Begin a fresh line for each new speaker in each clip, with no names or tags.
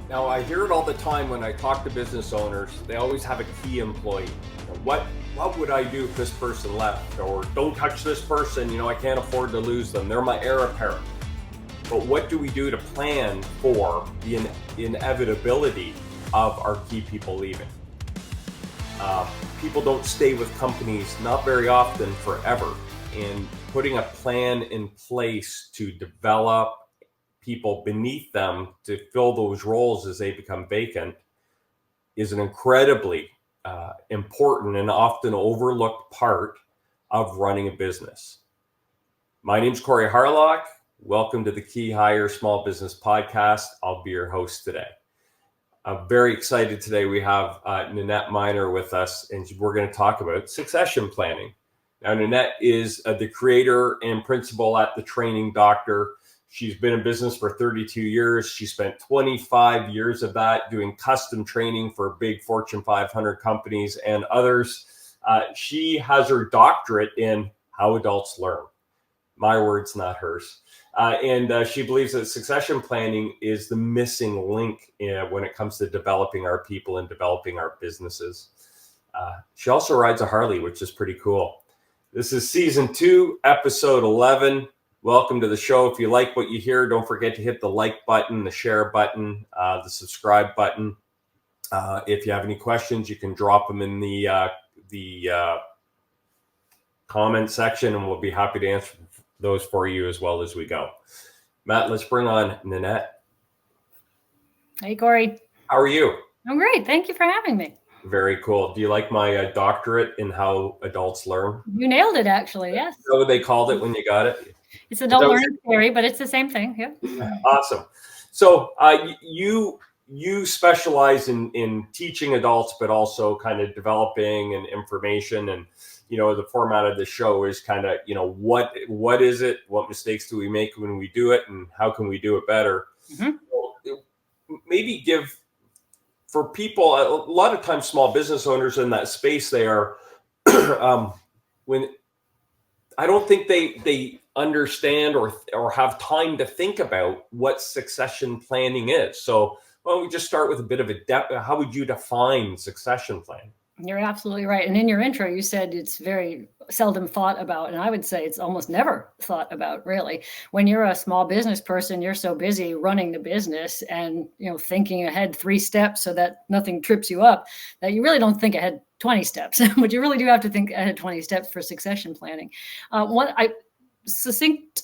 Now, I hear it all the time when I talk to business owners. They always have a key employee. What would I do if this person left? Or don't touch this person, I can't afford to lose them. They're my heir apparent. But what do we do to plan for the inevitability of our key people leaving? People don't stay with companies, not very often, forever. And putting a plan in place to develop people beneath them to fill those roles as they become vacant is an incredibly important and often overlooked part of running a business. My name's Corey Harlock. Welcome to the Key Hire Small Business Podcast. I'll be your host today. I'm very excited today. We have Nanette Miner with us, and we're going to talk about succession planning. Now, Nanette is the creator and principal at The Training Doctor. She's been in business for 32 years. She spent 25 years of that doing custom training for big Fortune 500 companies and others. She has her doctorate in how adults learn. My words, not hers. And she believes that succession planning is the missing link when it comes to developing our people and developing our businesses. She also rides a Harley, which is pretty cool. This is season 2, episode 11. Welcome to the show. If you like what you hear, don't forget to hit the like button, the share button, the subscribe button. If you have any questions, you can drop them in the comment section, and we'll be happy to answer those for you as well as we go. Matt, let's bring on Nanette.
Hey, Corey.
How are you?
I'm great. Thank you for having me.
Very cool. Do you like my doctorate in how adults learn?
You nailed it, actually. Yes.
Is that what they called it when you got it?
It's adult learning theory, but it's the same thing. Yeah.
Awesome. So you specialize in teaching adults, but also kind of developing and information. And, the format of the show is kind of, what is it? What mistakes do we make when we do it? And how can we do it better? Mm-hmm. So maybe give, for people, a lot of times small business owners in that space, they are, when I don't think they understand or have time to think about what succession planning is. So why don't we just start with a bit of how would you define succession planning?
You're absolutely right. And in your intro, you said it's very seldom thought about. And I would say it's almost never thought about, really. When you're a small business person, you're so busy running the business and, thinking ahead 3 steps so that nothing trips you up, that you really don't think ahead 20 steps. But you really do have to think ahead 20 steps for succession planning. Succinct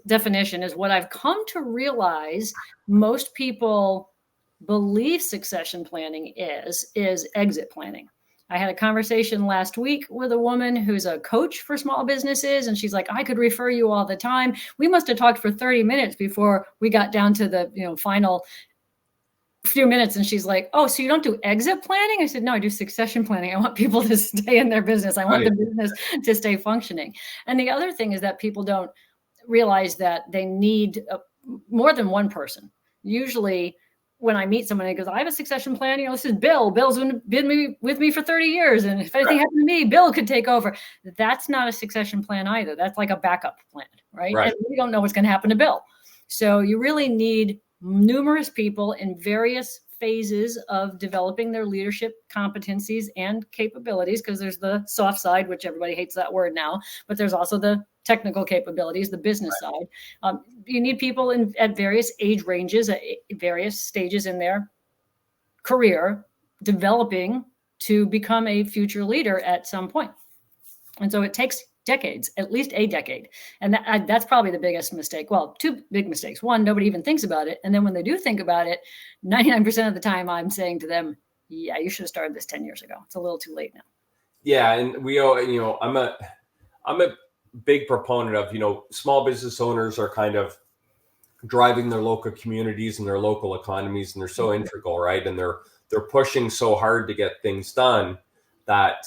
definition is what I've come to realize most people believe succession planning is exit planning. I had a conversation last week with a woman who's a coach for small businesses, and she's like, I could refer you all the time. We must have talked for 30 minutes before we got down to the final few minutes. And she's like, oh, so you don't do exit planning? I said, no, I do succession planning. I want people to stay in their business. I want the business to stay functioning. And the other thing is that people don't realize that they need more than one person. Usually when I meet someone, he goes, I have a succession plan. This is Bill. Bill's been with me for 30 years. And if anything happened to me, Bill could take over. That's not a succession plan either. That's like a backup plan, right? And we don't know what's going to happen to Bill. So you really need numerous people in various phases of developing their leadership competencies and capabilities, because there's the soft side, which everybody hates that word now, but there's also the technical capabilities, the business side. You need people at various age ranges, at various stages in their career, developing to become a future leader at some point. And so it takes decades, at least a decade. And that's probably the biggest mistake. Well, 2 big mistakes. One, nobody even thinks about it. And then when they do think about it, 99% of the time I'm saying to them, yeah, you should have started this 10 years ago. It's a little too late now.
Yeah. And we all, I'm a big proponent of, small business owners are kind of driving their local communities and their local economies, and they're so integral, right? And they're pushing so hard to get things done that,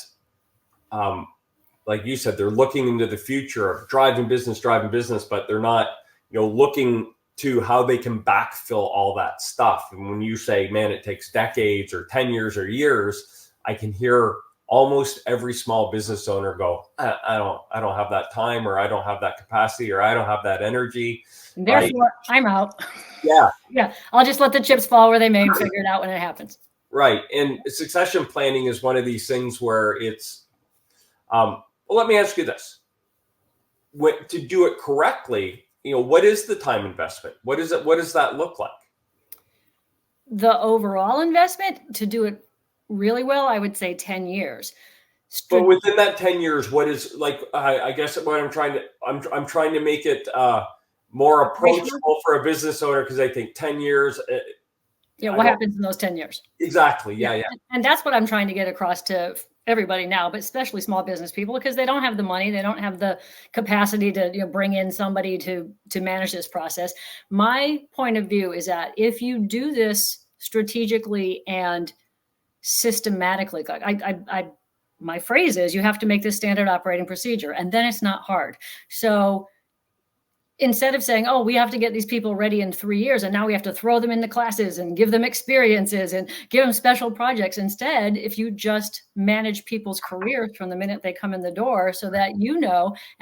like you said, they're looking into the future of driving business, but they're not, looking to how they can backfill all that stuff. And when you say, man, it takes decades or 10 years or years, I can hear almost every small business owner go, I don't have that time, or I don't have that capacity, or I don't have that energy.
Therefore, right? I'm out.
Yeah.
Yeah. I'll just let the chips fall where they may and figure it out when it happens.
Right. And succession planning is one of these things where it's, well, let me ask you this. To do it correctly, what is the time investment? What does that look like?
The overall investment to do it really well, I would say 10 years.
But within that 10 years, what is, like, I guess what I'm trying to make it more approachable for a business owner, because I think 10 years.
What happens in those 10 years?
Exactly. Yeah.
And that's what I'm trying to get across to everybody now, but especially small business people, because they don't have the money, they don't have the capacity to bring in somebody to manage this process. My point of view is that if you do this strategically and systematically, my phrase is, you have to make this standard operating procedure, and then it's not hard. So instead of saying, oh, we have to get these people ready in 3 years, and now we have to throw them into classes and give them experiences and give them special projects. Instead, if you just manage people's careers from the minute they come in the door, so that,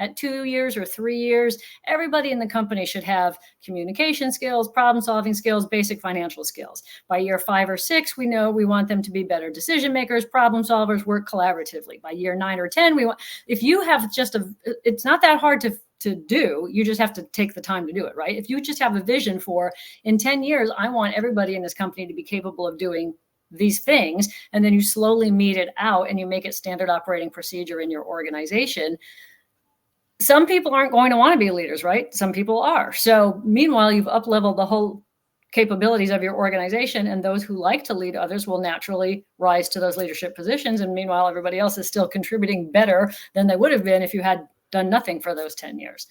at 2 years or 3 years, everybody in the company should have communication skills, problem solving skills, basic financial skills. By year 5 or 6, we know we want them to be better decision makers, problem solvers, work collaboratively. By year 9 or 10, if you have it's not that hard to do, you just have to take the time to do it, right? If you just have a vision for, in 10 years, I want everybody in this company to be capable of doing these things, and then you slowly meet it out and you make it standard operating procedure in your organization. Some people aren't going to want to be leaders, right? Some people are. So meanwhile, you've up-leveled the whole capabilities of your organization, and those who like to lead others will naturally rise to those leadership positions. And meanwhile, everybody else is still contributing better than they would have been if you had done nothing for those 10 years.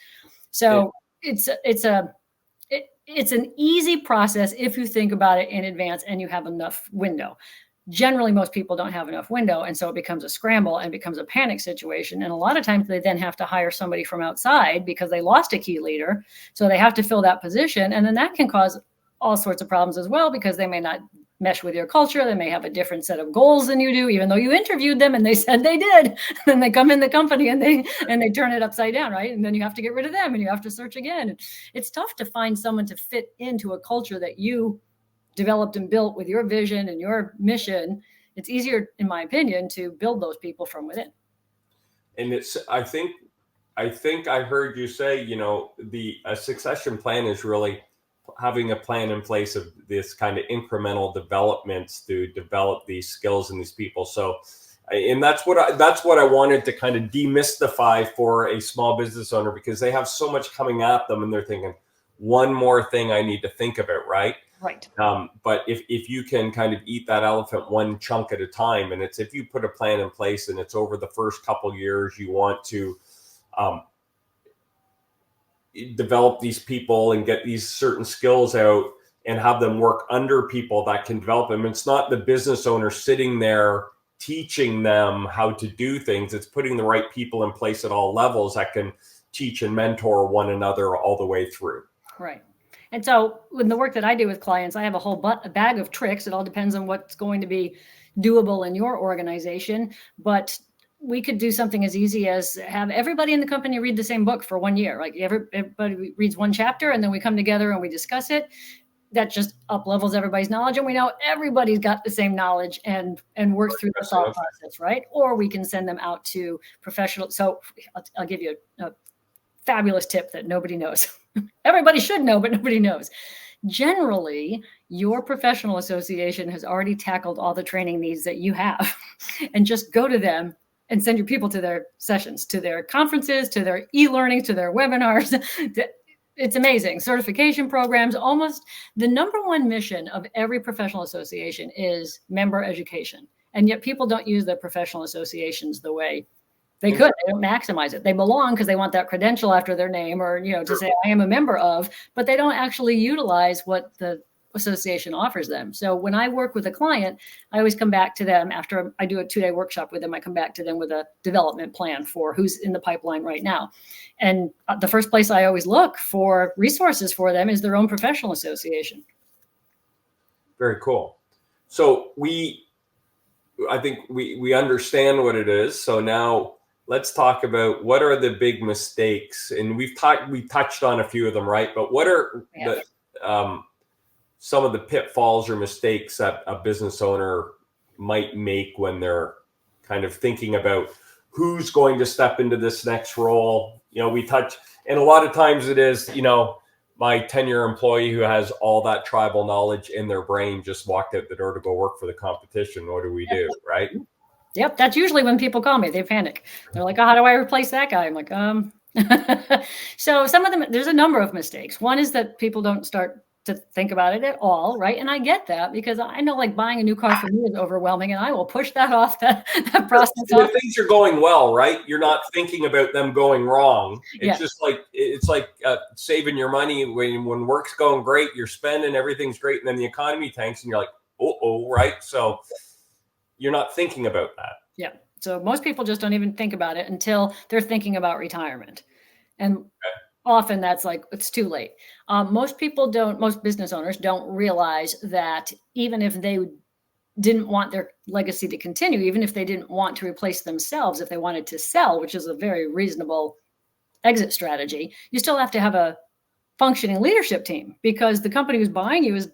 So it's an easy process if you think about it in advance and you have enough window. Generally, most people don't have enough window, and so it becomes a scramble and becomes a panic situation. And a lot of times they then have to hire somebody from outside because they lost a key leader. So they have to fill that position. And then that can cause all sorts of problems as well, because they may not mesh with your culture. They may have a different set of goals than you do, even though you interviewed them and they said they did. Then they come in the company and they turn it upside down, right? And then you have to get rid of them and you have to search again. It's tough to find someone to fit into a culture that you developed and built with your vision and your mission. It's easier, in my opinion, to build those people from within.
And I think I heard you say, a succession plan is really having a plan in place of this kind of incremental developments to develop these skills in these people. So, and that's what I wanted to kind of demystify for a small business owner, because they have so much coming at them and they're thinking, one more thing I need to think about, right?
Right.
But if you can kind of eat that elephant one chunk at a time, and if you put a plan in place and it's over the first couple years, you want to develop these people and get these certain skills out and have them work under people that can develop them. It's not the business owner sitting there teaching them how to do things. It's putting the right people in place at all levels that can teach and mentor one another all the way through.
Right. And so in the work that I do with clients, I have a whole bag of tricks. It all depends on what's going to be doable in your organization. But we could do something as easy as have everybody in the company read the same book for 1 year. Like everybody reads one chapter, and then we come together and we discuss it. That just up levels everybody's knowledge, and we know everybody's got the same knowledge and work through the thought process, right? Or we can send them out to professionals. So I'll give you a fabulous tip that nobody knows. Everybody should know, but nobody knows. Generally, your professional association has already tackled all the training needs that you have, and just go to them and send your people to their sessions, to their conferences, to their e-learnings, to their webinars. It's amazing. Certification programs. Almost the number one mission of every professional association is member education. And yet people don't use their professional associations the way they could. They don't maximize it. They belong because they want that credential after their name, or, to say I am a member of, but they don't actually utilize what the association offers them. So when I work with a client, I always come back to them after I do a 2-day workshop with them. I come back to them with a development plan for who's in the pipeline right now. And the first place I always look for resources for them is their own professional association.
Very cool. So I think we understand what it is. So now let's talk about what are the big mistakes, and we touched on a few of them, right? But what are the some of the pitfalls or mistakes that a business owner might make when they're kind of thinking about who's going to step into this next role? And a lot of times it is, my 10-year employee who has all that tribal knowledge in their brain just walked out the door to go work for the competition. What do we do, right?
Yep, that's usually when people call me. They panic. They're like, "Oh, how do I replace that guy?" I'm like, So some of them, there's a number of mistakes. One is that people don't start to think about it at all, right? And I get that because I know, like, buying a new car for me is overwhelming, and I will push that off, that process off.
If things are going well, right? You're not thinking about them going wrong. It's just like saving your money when work's going great, you're spending, everything's great, and then the economy tanks, and you're like, oh, right? So you're not thinking about that.
Yeah. So most people just don't even think about it until they're thinking about retirement. And often that's like, it's too late. Most business owners don't realize that even if they didn't want their legacy to continue, even if they didn't want to replace themselves, if they wanted to sell, which is a very reasonable exit strategy, you still have to have a functioning leadership team, because the company who's buying you is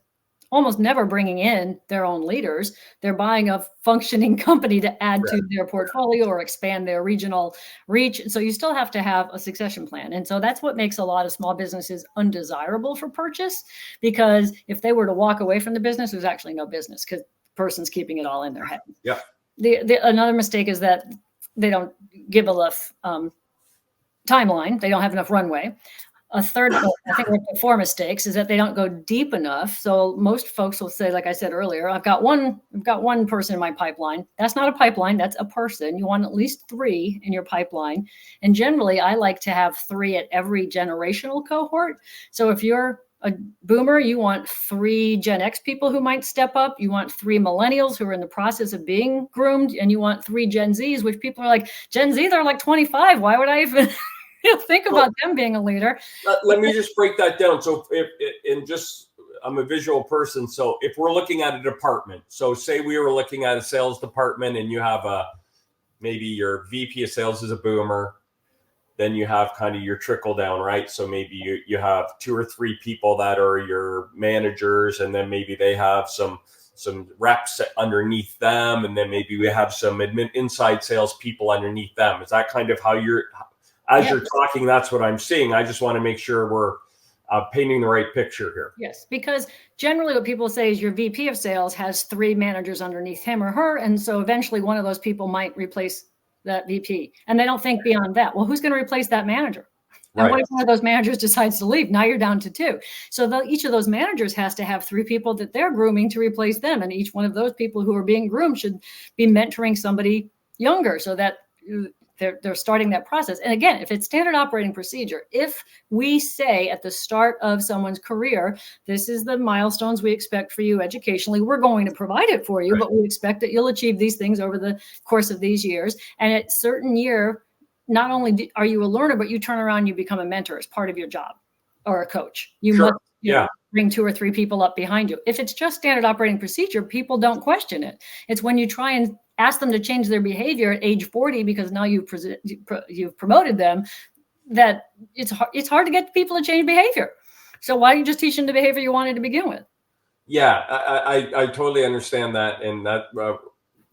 almost never bringing in their own leaders. They're buying a functioning company to add to their portfolio or expand their regional reach. So you still have to have a succession plan. And so that's what makes a lot of small businesses undesirable for purchase, because if they were to walk away from the business, there's actually no business because the person's keeping it all in their head.
Yeah.
Another mistake is that they don't give enough timeline. They don't have enough runway. A third, I think the 4 mistakes, is that they don't go deep enough. So most folks will say, like I said earlier, I've got one person in my pipeline. That's not a pipeline, that's a person. You want at least 3 in your pipeline. And generally, I like to have 3 at every generational cohort. So if you're a boomer, you want 3 Gen X people who might step up. You want 3 millennials who are in the process of being groomed. And you want 3 Gen Zs, which people are like, Gen Z, they're like 25. Why would I even... think about them being a leader?
Let me just break that down. So I'm a visual person. So if we're looking at a department, so say we were looking at a sales department, and you have maybe your VP of sales is a boomer, then you have kind of your trickle down, right? So maybe you have 2 or 3 people that are your managers, and then maybe they have some reps underneath them, and then maybe we have some inside sales people underneath them. Is that kind of how you're talking? That's what I'm seeing. I just want to make sure we're painting the right picture here.
Yes, because generally what people say is your VP of sales has 3 managers underneath him or her. And so eventually one of those people might replace that VP. And they don't think beyond that. Well, who's going to replace that manager? And what if one of those managers decides to leave? Now you're down to 2. So each of those managers has to have 3 people that they're grooming to replace them. And each one of those people who are being groomed should be mentoring somebody younger, so that they're starting that process. And again, if it's standard operating procedure, if we say at the start of someone's career, this is the milestones we expect for you educationally, we're going to provide it for you, but we expect that you'll achieve these things over the course of these years. And at a certain year, not only are you a learner, but you turn around, you become a mentor as part of your job, or a coach. You must bring 2 or 3 people up behind you. If it's just standard operating procedure, people don't question it. It's when you try and ask them to change their behavior at age 40 because now you've promoted them, that it's hard to get people to change behavior. So why don't you just teach them the behavior you wanted to begin with?
Yeah, I totally understand that, and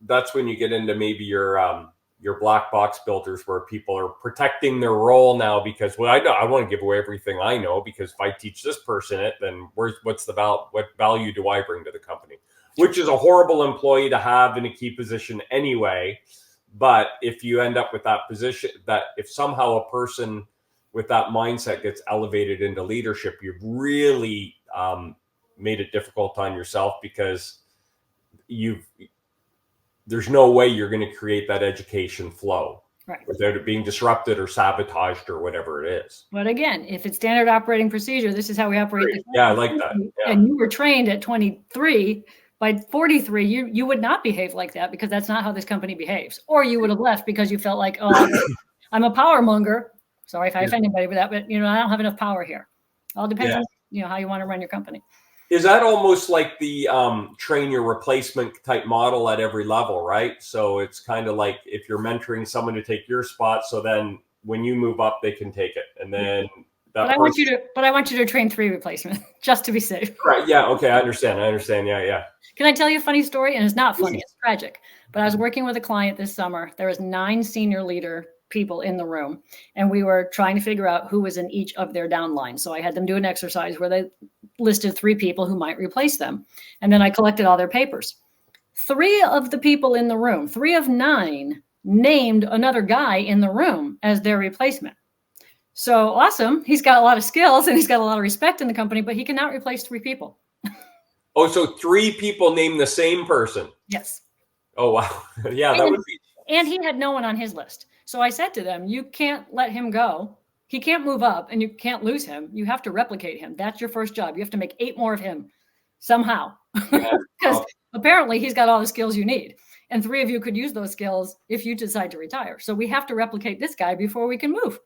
that's when you get into maybe your black box builders, where people are protecting their role now because, well, I want to give away everything I know, because if I teach this person it, then what value do I bring to the company? Which is a horrible employee to have in a key position anyway. But if you end up with that position, that if somehow a person with that mindset gets elevated into leadership, you've really made it difficult on yourself, because there's no way you're going to create that education flow without it being disrupted or sabotaged or whatever it is.
But again, if it's standard operating procedure, this is how we operate.
Yeah, I like that. Yeah.
And you were trained at 23. By 43, you would not behave like that, because that's not how this company behaves. Or you would have left because you felt like, oh, I'm a power monger. Sorry if I offend anybody with that, but I don't have enough power here. All depends on how you want to run your company.
Is that almost like the train your replacement type model at every level, right? So it's kind of like if you're mentoring someone to take your spot, so then when you move up, they can take it, and then that.
But I want you to train 3 replacements just to be safe.
Right? Yeah. Okay. I understand. Yeah.
Can I tell you a funny story? And it's not funny; it's tragic. But I was working with a client this summer. There was 9 senior leader people in the room, and we were trying to figure out who was in each of their downlines. So I had them do an exercise where they listed 3 people who might replace them, and then I collected all their papers. 3 of the people in the room, 3 of 9, named another guy in the room as their replacement. So awesome. He's got a lot of skills and he's got a lot of respect in the company, but he cannot replace 3 people.
Oh, so 3 people named the same person.
Yes.
Oh, wow. Yeah, that would be.
And he had no one on his list. So I said to them, you can't let him go. He can't move up and you can't lose him. You have to replicate him. That's your first job. You have to make 8 more of him somehow. Because apparently he's got all the skills you need. And 3 of you could use those skills if you decide to retire. So we have to replicate this guy before we can move.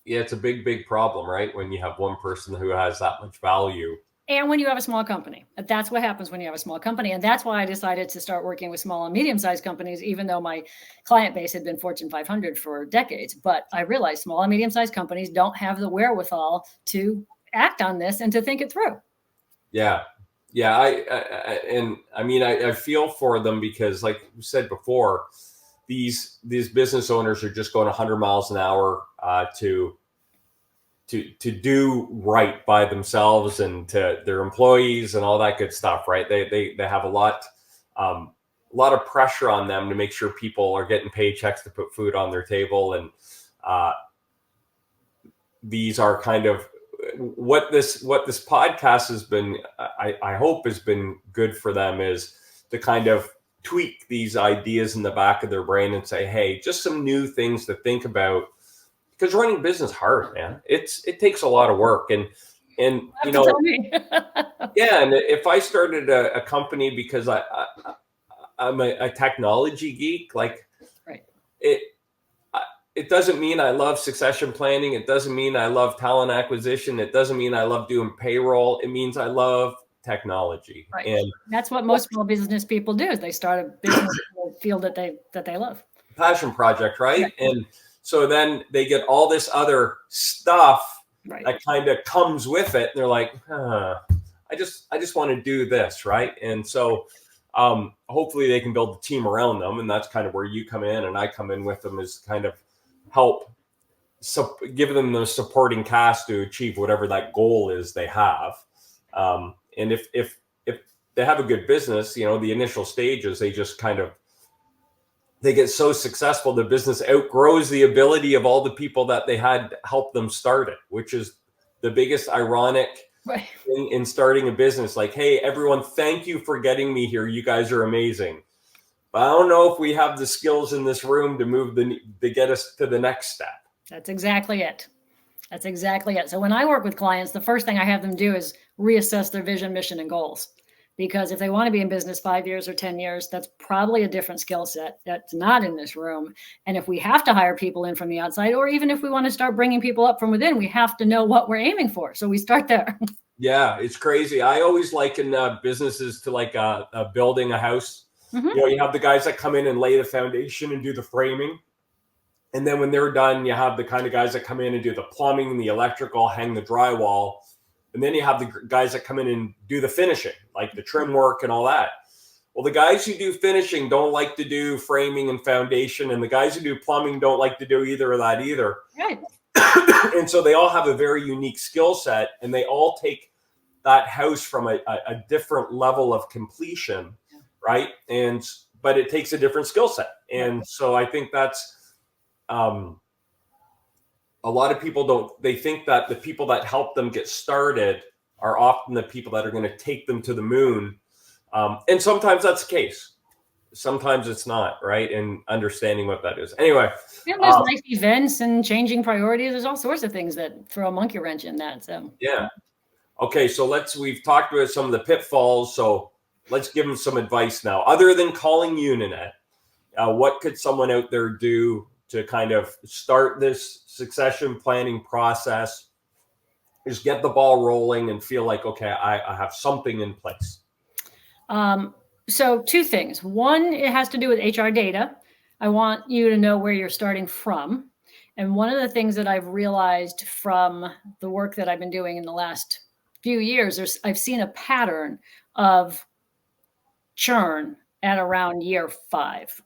Yeah, it's a big problem, right? When you have one person who has that much value.
And when you have a small company, that's what happens when you have a small company. And that's why I decided to start working with small and medium-sized companies, even though my client base had been Fortune 500 for decades. But I realized small and medium-sized companies don't have the wherewithal to act on this and to think it through.
Yeah. Yeah. I feel for them because, like you said before, these business owners are just going 100 miles an hour to do right by themselves and to their employees and all that good stuff, right? They have a lot of pressure on them to make sure people are getting paychecks to put food on their table, and these are kind of what this podcast has been. I hope has been good for them, is to kind of tweak these ideas in the back of their brain and say, hey, just some new things to think about. Because running business hard, man. It takes a lot of work, and you know, yeah. And if I started a company because I'm a technology geek, like,
right.
It doesn't mean I love succession planning. It doesn't mean I love talent acquisition. It doesn't mean I love doing payroll. It means I love technology,
right.
And
that's what most small business people do. Is they start a business in the field that they love.
Passion project, right? And so then they get all this other stuff that kind of comes with it. And they're like, I just want to do this, right? And so hopefully they can build a team around them. And that's kind of where you come in and I come in with them, is kind of help give them the supporting cast to achieve whatever that goal is they have. And if they have a good business, you know, the initial stages, they just kind of, they get so successful, the business outgrows the ability of all the people that they had help them start it, which is the biggest ironic thing in starting a business. Like, hey, everyone, thank you for getting me here. You guys are amazing. But I don't know if we have the skills in this room to get us to the next step.
That's exactly it. That's exactly it. So when I work with clients, the first thing I have them do is reassess their vision, mission, and goals. Because if they want to be in business 5 years or 10 years, that's probably a different skill set that's not in this room. And if we have to hire people in from the outside, or even if we want to start bringing people up from within, we have to know what we're aiming for. So we start there. Yeah,
it's crazy. I always liken businesses to like building a house. Mm-hmm. You know, you have the guys that come in and lay the foundation and do the framing. And then when they're done, you have the kind of guys that come in and do the plumbing, the electrical, hang the drywall. And then you have the guys that come in and do the finishing, like the trim work and all that. Well, the guys who do finishing don't like to do framing and foundation. And the guys who do plumbing don't like to do either of that either.
Right.
And so they all have a very unique skill set, and they all take that house from a different level of completion, right? But it takes a different skill set. And so I think that's, a lot of people they think that the people that help them get started are often the people that are going to take them to the moon. And sometimes that's the case. Sometimes it's not, right? And understanding what that is. Anyway.
Yeah, there's life events and changing priorities. There's all sorts of things that throw a monkey wrench in that. So
yeah. Okay, so we've talked about some of the pitfalls. So let's give them some advice now. Other than calling you, Nanette, what could someone out there do to kind of start this succession planning process is get the ball rolling and feel like, okay, I have something in place?
So two things. One, it has to do with HR data. I want you to know where you're starting from. And one of the things that I've realized from the work that I've been doing in the last few years, I've seen a pattern of churn at around year 5.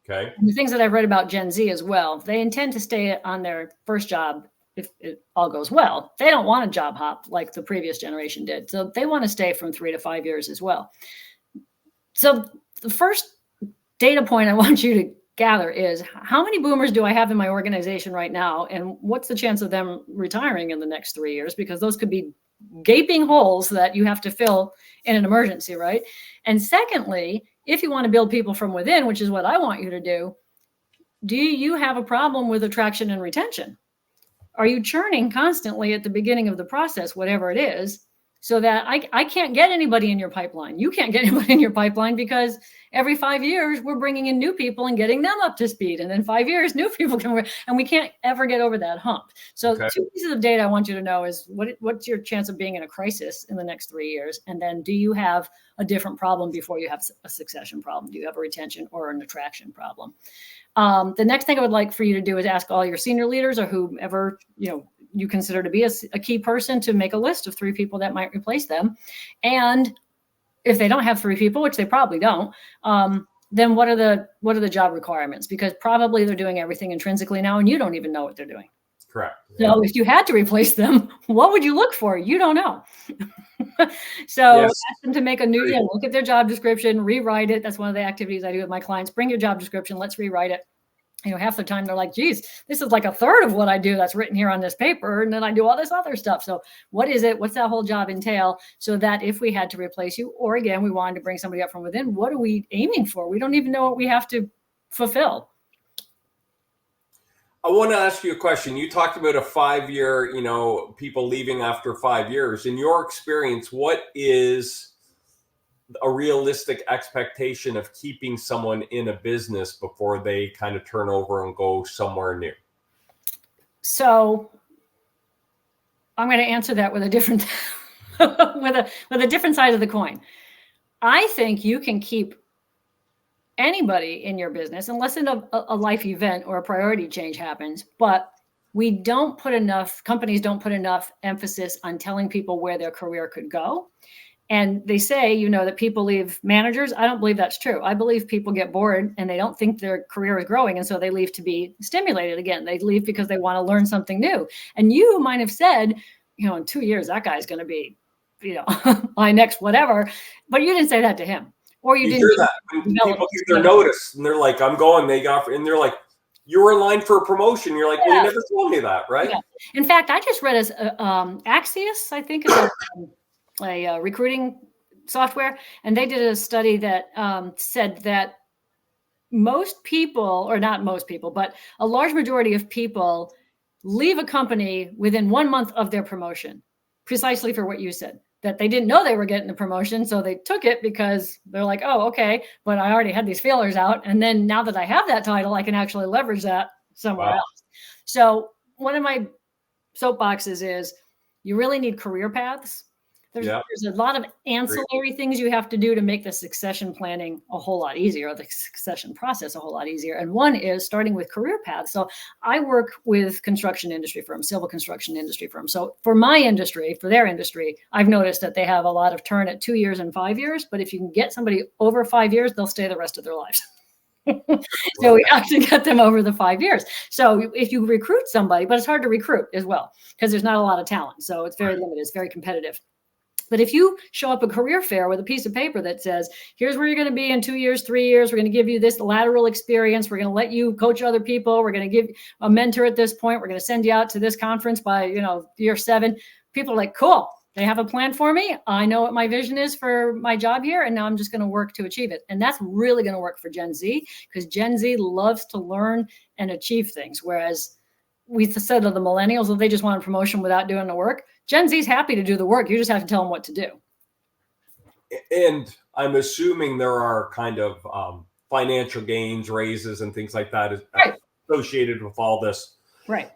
Okay.
And the things that I've read about Gen Z as well, they intend to stay on their first job if it all goes well. They don't want a job hop like the previous generation did. So they want to stay from 3 to 5 years as well. So the first data point I want you to gather is, how many boomers do I have in my organization right now? And what's the chance of them retiring in the next 3 years? Because those could be gaping holes that you have to fill in an emergency, right? And secondly, if you want to build people from within, which is what I want you to do you have a problem with attraction and retention? Are you churning constantly at the beginning of the process, whatever it is, so that I can't get anybody in your pipeline? You can't get anybody in your pipeline because every 5 years we're bringing in new people and getting them up to speed. And then 5 years, new people come, and we can't ever get over that hump. So
Okay.
2 pieces of data I want you to know is what's your chance of being in a crisis in the next 3 years? And then do you have a different problem before you have a succession problem? Do you have a retention or an attraction problem? The next thing I would like for you to do is ask all your senior leaders or whomever, you consider to be a key person, to make a list of 3 people that might replace them. And if they don't have 3 people, which they probably don't, then what are the job requirements? Because probably they're doing everything intrinsically now and you don't even know what they're doing.
Correct.
So if you had to replace them, what would you look for? You don't know. So
Yes.
ask them to make a new, look at their job description, rewrite it. That's one of the activities I do with my clients. Bring your job description. Let's rewrite it. Half the time they're like, geez, this is like a third of what I do that's written here on this paper. And then I do all this other stuff. So what is it? What's that whole job entail? So that if we had to replace you, or again, we wanted to bring somebody up from within, what are we aiming for? We don't even know what we have to fulfill.
I want to ask you a question. You talked about a 5-year, people leaving after 5 years. In your experience, what is a realistic expectation of keeping someone in a business before they kind of turn over and go somewhere new?
So I'm going to answer that with a different with a different side of the coin. I think you can keep anybody in your business unless a life event or a priority change happens, but companies don't put enough emphasis on telling people where their career could go. And they say, that people leave managers. I don't believe that's true. I believe people get bored and they don't think their career is growing. And so they leave to be stimulated again. They leave because they want to learn something new. And you might have said, in 2 years, that guy's going to be, my next whatever. But you didn't say that to him. Or you didn't
hear that when people give their notice and they're like, I'm going, and they're like, you were in line for a promotion. You're like, well, you never told me that, right? Yeah.
In fact, I just read as Axios, I think, is a recruiting software, and they did a study that said that most people, or not most people, but a large majority of people leave a company within 1 month of their promotion, precisely for what you said, that they didn't know they were getting the promotion. So they took it because they're like, oh, okay, but I already had these feelers out. And then now that I have that title, I can actually leverage that somewhere else. So one of my soapboxes is you really need career paths. There's a lot of ancillary things you have to do to make the succession planning a whole lot easier, or the succession process a whole lot easier. And one is starting with career paths. So I work with construction industry firms, civil construction industry firms. So for my industry, for their industry, I've noticed that they have a lot of turn at 2 years and 5 years. But if you can get somebody over 5 years, they'll stay the rest of their lives. So we have to get them over the 5 years. So if you recruit somebody, but it's hard to recruit as well because there's not a lot of talent. So it's very limited. It's very competitive. But if you show up a career fair with a piece of paper that says, here's where you're going to be in 2 years, 3 years, we're going to give you this lateral experience, we're going to let you coach other people, we're going to give a mentor at this point, we're going to send you out to this conference by, year 7, people are like, cool, they have a plan for me. I know what my vision is for my job here, and now I'm just going to work to achieve it. And that's really going to work for Gen Z, because Gen Z loves to learn and achieve things, whereas we said of the millennials that they just want a promotion without doing the work. Gen Z is happy to do the work. You just have to tell them what to do.
And I'm assuming there are kind of financial gains, raises, and things like that associated with all this.
Right.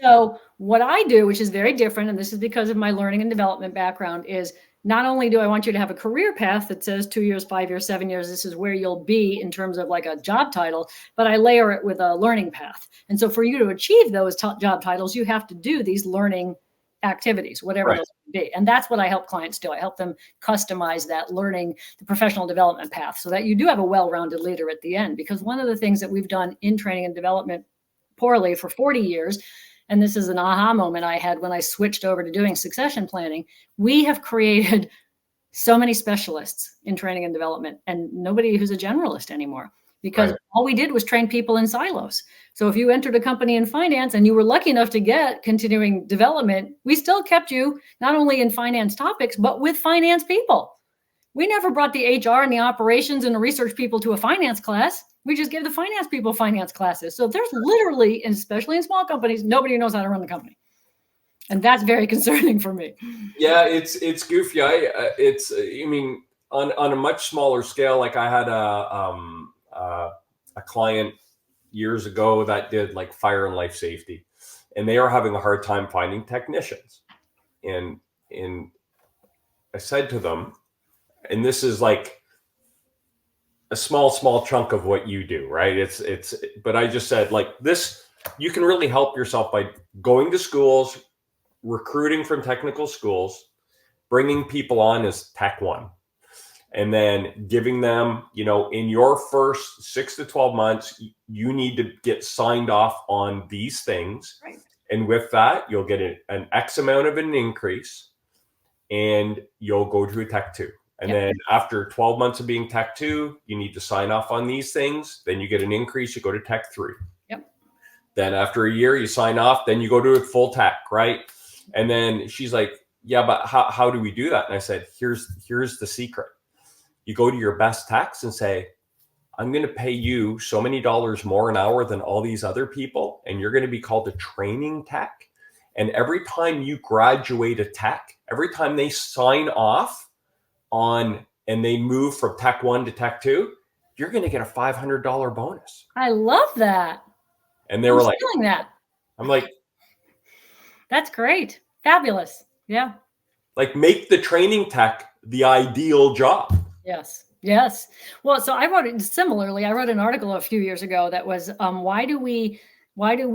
So What I do, which is very different, and this is because of my learning and development background, is not only do I want you to have a career path that says 2 years, 5 years, 7 years, this is where you'll be in terms of like a job title, but I layer it with a learning path. And so for you to achieve those job titles, you have to do these learning activities, whatever those be. And that's what I help clients do. I help them customize that learning, the professional development path, so that you do have a well-rounded leader at the end. Because one of the things that we've done in training and development poorly for 40 years, and this is an aha moment I had when I switched over to doing succession planning, we have created so many specialists in training and development and nobody who's a generalist anymore, because all we did was train people in silos. So if you entered a company in finance and you were lucky enough to get continuing development, we still kept you not only in finance topics, but with finance people. We never brought the HR and the operations and the research people to a finance class. We just gave the finance people finance classes. So there's literally, and especially in small companies, nobody knows how to run the company. And that's very concerning for me.
Yeah, it's goofy. I mean, on a much smaller scale, like I had a client years ago that did like fire and life safety, and they are having a hard time finding technicians. And I said to them, and this is like a small chunk of what you do, right? But I just said, like, this, you can really help yourself by going to schools, recruiting from technical schools, bringing people on as Tech 1, and then giving them, in your first 6 to 12 months, you need to get signed off on these things.
Right.
And with that, you'll get an X amount of an increase, and you'll go to a Tech 2. And then after 12 months of being Tech 2, you need to sign off on these things. Then you get an increase, you go to Tech 3.
Yep.
Then after a year, you sign off, then you go to a full Tech, right? And then she's like, yeah, but how do we do that? And I said, here's the secret. You go to your best techs and say, I'm going to pay you so many dollars more an hour than all these other people, and you're going to be called a training tech. And every time you graduate a tech, every time they sign off on and they move from Tech 1 to Tech 2, you're going to get a $500 bonus.
I love that.
And they were like,
feeling that.
I'm like,
that's great. Fabulous. Yeah.
Like, make the training tech the ideal job.
Yes. Yes. Well, so I wrote an article a few years ago that was, why do we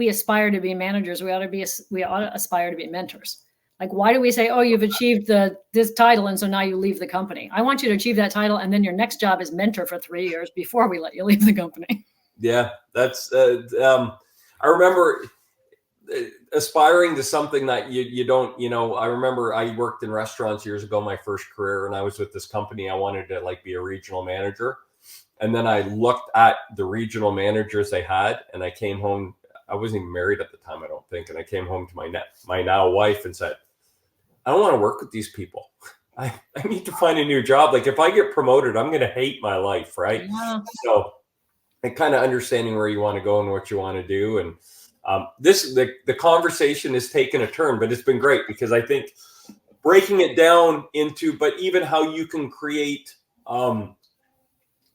aspire to be managers? We ought to aspire to be mentors. Like, why do we say, oh, you've achieved this title, and so now you leave the company? I want you to achieve that title, and then your next job is mentor for 3 years before we let you leave the company.
Yeah, that's. I remember aspiring to something that you don't. I remember I worked in restaurants years ago, my first career, and I was with this company. I wanted to be a regional manager, and then I looked at the regional managers they had, and I came home. I wasn't even married at the time, I don't think, and I came home to my now wife and said, I don't want to work with these people. I need to find a new job. Like, if I get promoted, I'm going to hate my life, right?
Yeah.
So, and kind of understanding where you want to go and what you want to do. And the conversation has taken a turn, but it's been great because I think breaking it down into, but even how you can create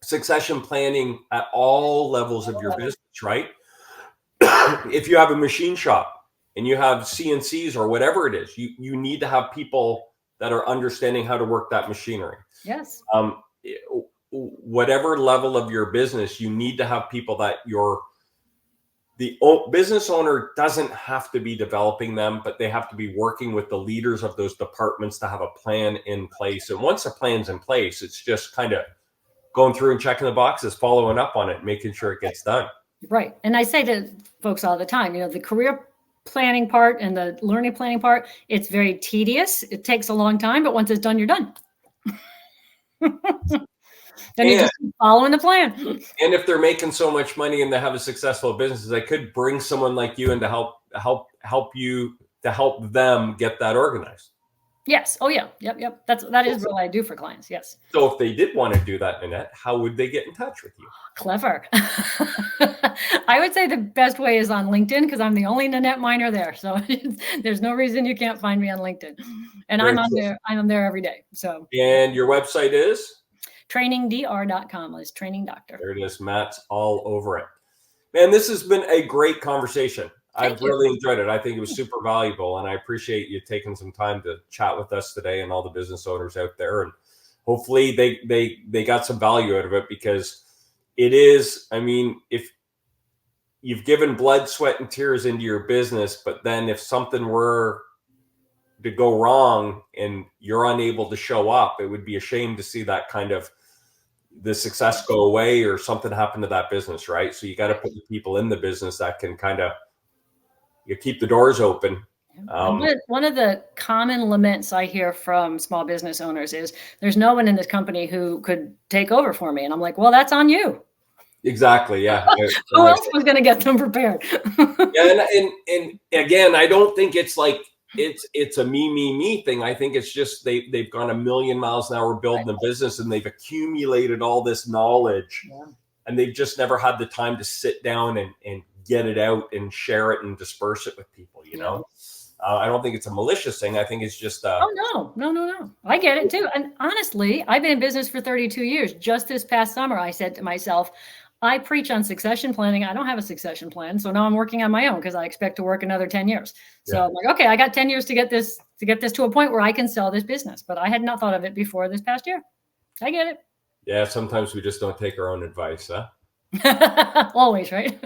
succession planning at all levels of your business, right? If you have a machine shop, and you have CNCs or whatever it is, you need to have people that are understanding how to work that machinery.
Yes.
Whatever level of your business, you need to have people that the business owner doesn't have to be developing them, but they have to be working with the leaders of those departments to have a plan in place. And once a plan's in place, it's just kind of going through and checking the boxes, following up on it, making sure it gets done.
Right. And I say to folks all the time, the career planning part and the learning planning part, it's very tedious. It takes a long time, but once it's done, you're done. Then you just keep following the plan.
And if they're making so much money and they have a successful business, they could bring someone like you in to help them get that organized.
Yes. Oh yeah. Yep. That is what I do for clients. Yes.
So if they did want to do that, Nanette, how would they get in touch with you?
Clever. I would say the best way is on LinkedIn because I'm the only Nanette Miner there. So there's no reason you can't find me on LinkedIn. And I'm on there every day. So.
And your website is?
trainingdr.com. It's training doctor.
There it is. Matt's all over it. Man, this has been a great conversation. I've really enjoyed it. I think it was super valuable, and I appreciate you taking some time to chat with us today and all the business owners out there. And hopefully they got some value out of it, because it is, I mean, if you've given blood, sweat, and tears into your business, but then if something were to go wrong and you're unable to show up, it would be a shame to see that kind of the success go away or something happen to that business, right? So you got to put the people in the business that can kind of, you keep the doors open.
One of the common laments I hear from small business owners is there's no one in this company who could take over for me. And I'm like, well, that's on you.
Exactly. Yeah.
Who else was going to get them prepared?
Yeah, and again, I don't think it's like it's a me thing. I think it's just they've gone a million miles an hour building the business, and they've accumulated all this knowledge, and they've just never had the time to sit down and get it out and share it and disperse it with people. You know, I don't think it's a malicious thing. I think it's just
oh no, I get it too. And honestly, I've been in business for 32 years. Just this past summer, I said to myself, I preach on succession planning. I don't have a succession plan. So now I'm working on my own because I expect to work another 10 years. So I'm like, okay, I got 10 years to get this to a point where I can sell this business. But I had not thought of it before this past year. I get it.
Yeah, sometimes we just don't take our own advice, huh?
Always, right?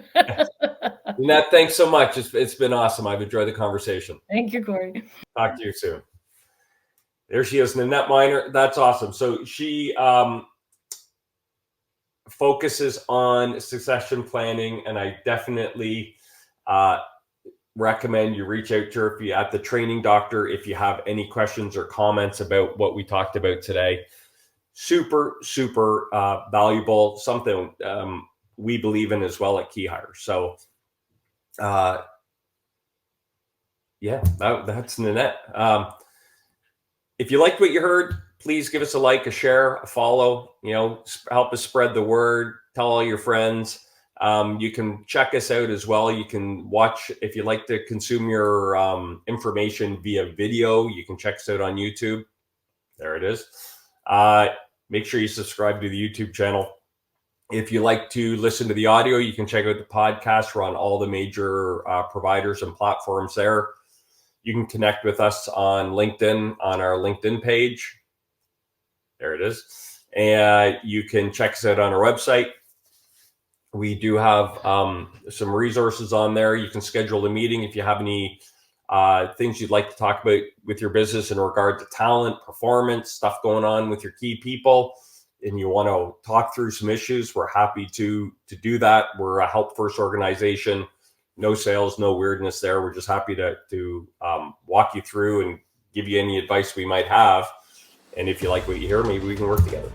Nanette, thanks so much. It's been awesome. I've enjoyed the conversation.
Thank you, Corey.
Talk to you soon. There she is, Nanette Miner. That's awesome. So she focuses on succession planning, and I definitely recommend you reach out to her if you at the training doctor if you have any questions or comments about what we talked about today. Super valuable, something we believe in as well at Key Hire. So that's Nanette. If you liked what you heard, please give us a like, a share, a follow, help us spread the word, tell all your friends. You can check us out as well. You can watch, if you like to consume your information via video, you can check us out on YouTube. There it is. Make sure you subscribe to the YouTube channel. If you like to listen to the audio, you can check out the podcast. We're on all the major providers and platforms there. You can connect with us on LinkedIn, on our LinkedIn page. There it is. And you can check us out on our website. We do have some resources on there. You can schedule a meeting if you have any things you'd like to talk about with your business in regard to talent, performance, stuff going on with your key people, and you want to talk through some issues. We're happy to do that. We're a help first organization. No sales, no weirdness there. We're just happy to walk you through and give you any advice we might have. And if you like what you hear, maybe we can work together.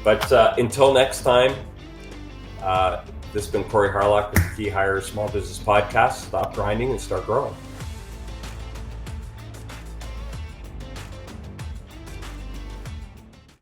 But until next time, this has been Corey Harlock with the Key Hire Small Business Podcast. Stop grinding and start growing.